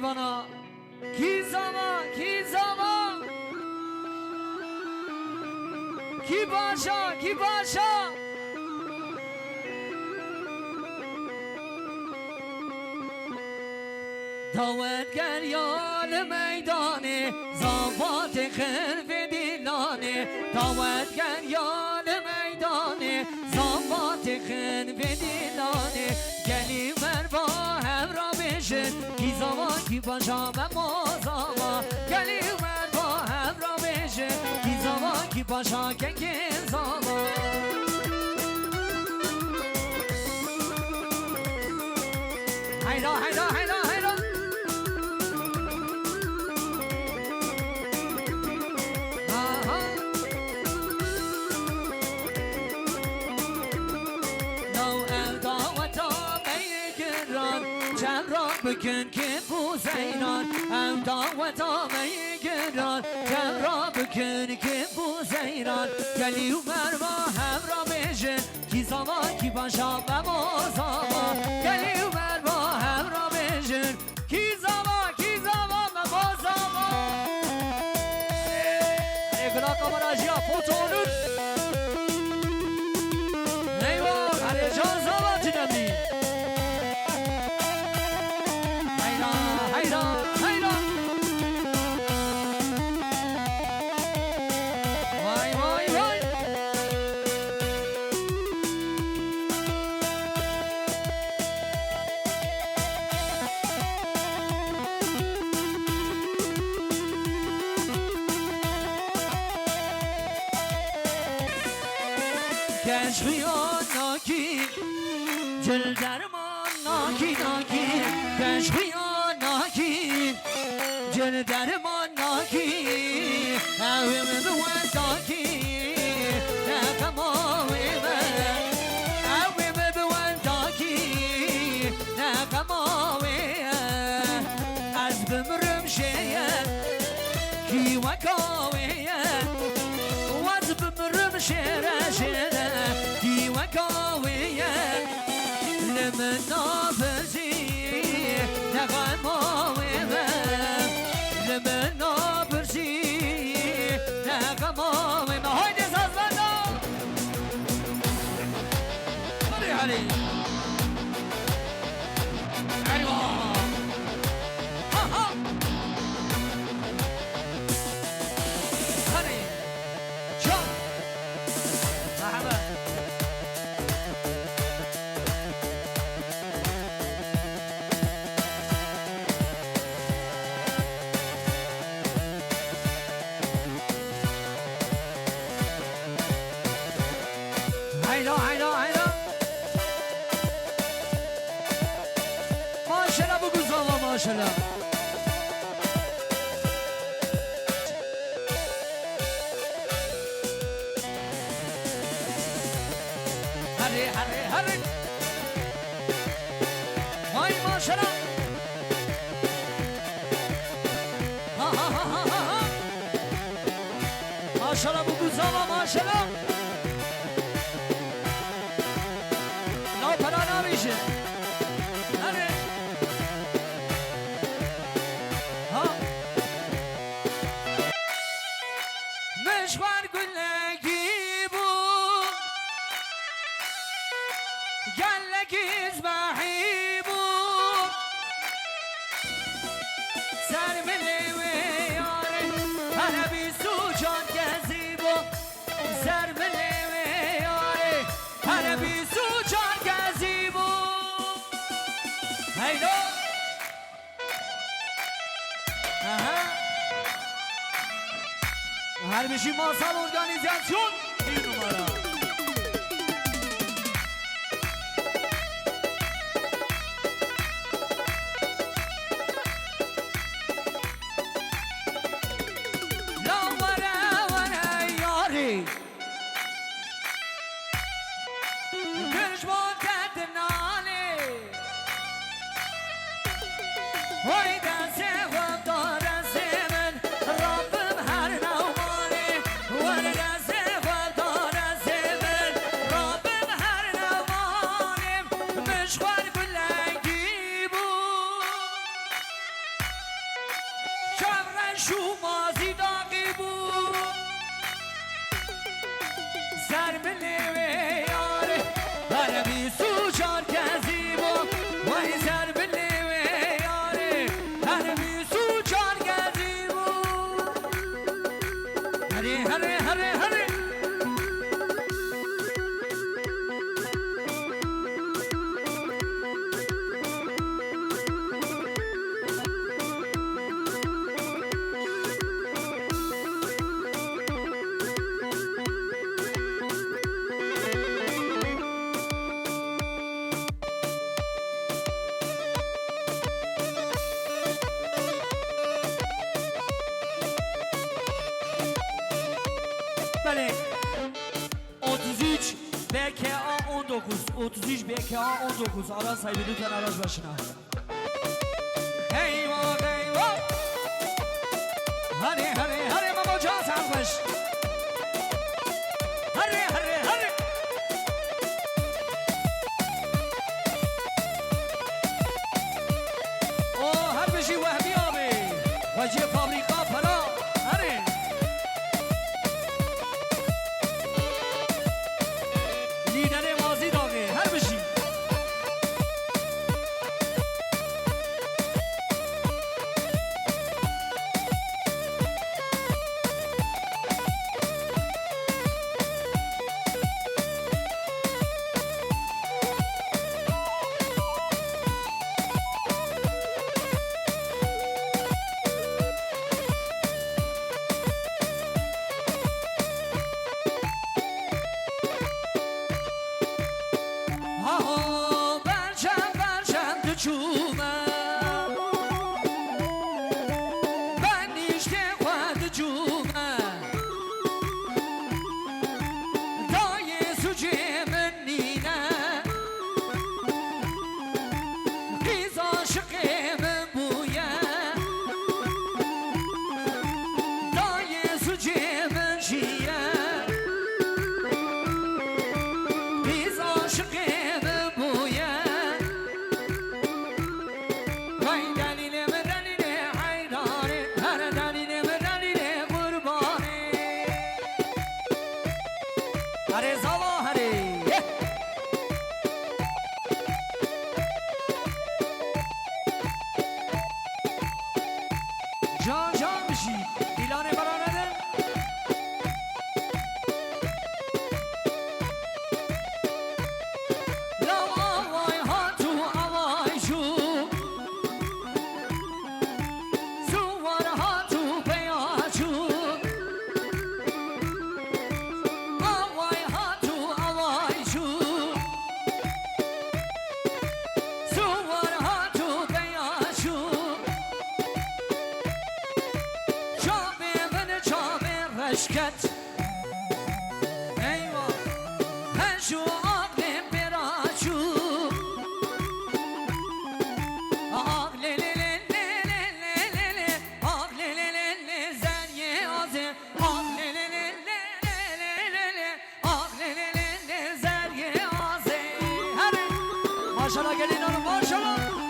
ایوانا کی زمان کی باشا دعوتگر یال میدانه زابات خلف دیلانه دعوتگر یال میدانه زابات خلف دیلانه گلی مربا هم را بشن کی زمان کی باشا و مازاما گلی مربا هم را بشن کی زمان کی باشا که زمان هیلا بکن که بوزینان هم دعوت آمه گران کم را بکن که بوزینان گلی و مرما هم را بشن کی زمان کی باشا و مازاما گلی و مرما هم را بشن کی زمان و مازاما اگرا کامراجیا فوتونون نیوان علی جان زمان جنمی کشفیان ناکی جل درمان ناکی کشفیان ناکی جل درمان ناکی اویم دوان ناکی نکماوی من اویم دوان ناکی نکماوی از بمرم شیه کی وکاوی واز بمرم شیره کی وکاویه لمن نابرزی نغماوی من لمن نابرزی نغماوی من های دیز از بنا بری علی ایوان ماشاءالله هره وای ماشاءالله ماشاءالله بگو زاوا ماشاءالله لا پرا نمیشه مشوار گلگی بود گلگی ازباحی بود سر ملیوی یاره عربی سوچان گزی بود سر ملیوی یاره عربی سوچان گزی بود هیدو هر بشی ماسال ارگانیزاسیون این نمارا لا وره یاری گرشمان تدنالی وای دسته خود داره من رابم هر نو شو مازی داغی بود سر بلیوه یاره هر بیسو چار کزی بود وای سر بلیوه یاره هر بیسو چار کزی بود هره هره هره هره بله 33 BKA 19 33 BKA 19 Aras sahibi lütfen araç başına Eyvah eyvah Hadi hadi hadi mama can sarmış Hadi hadi hadi O her bir şey Vehbi abi Vacı fabrika para Hadi لیدر مازی داغه هر بشی چومه من نیشته خود جومه دای سوچه من نینه قیز عاشق من بویه دای سوچه من چیه قیز عاشق من بویه هره زالا هره جان جان بشی دیلان برانده لا آوای ها تو آوای شو سوار ها تو پیاچو اشکت ایوا هشو آقل براچو آقل آقل زنی آزه آقل آقل زنی آزه هره ماشالله گلین آنو ماشالله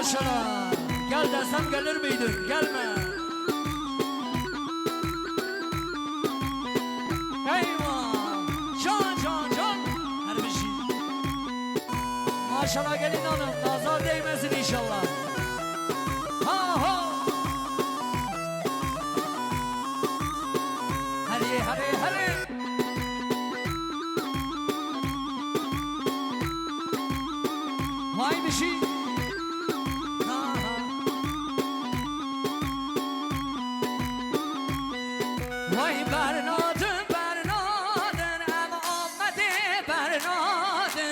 Maşallah. Gel desem gelir miydin? Gelme. Eyvah. Can can can. Her bir şey. Maşallah gelin hanım. Nazar değmesin inşallah. Ha ha. Hadi hadi hadi. Vay bir şey. Vay Bernad'ın Bernad'ın ama olmadı Bernad'ın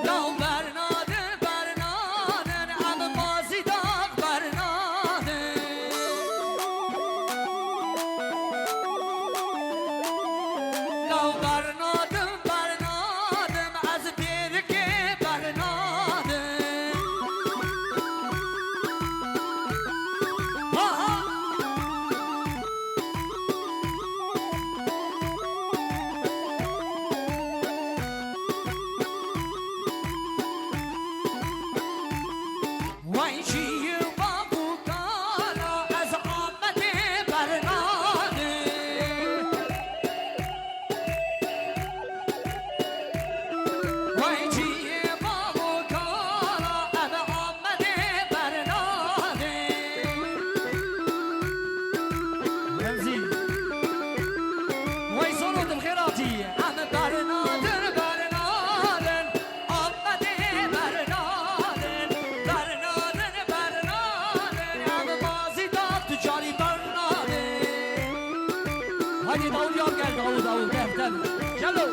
La Bernad'ın Bernad'ın ama mazi dağ Bernad'ın La Bernad'ın هادي داود ياب قال داود داود جلو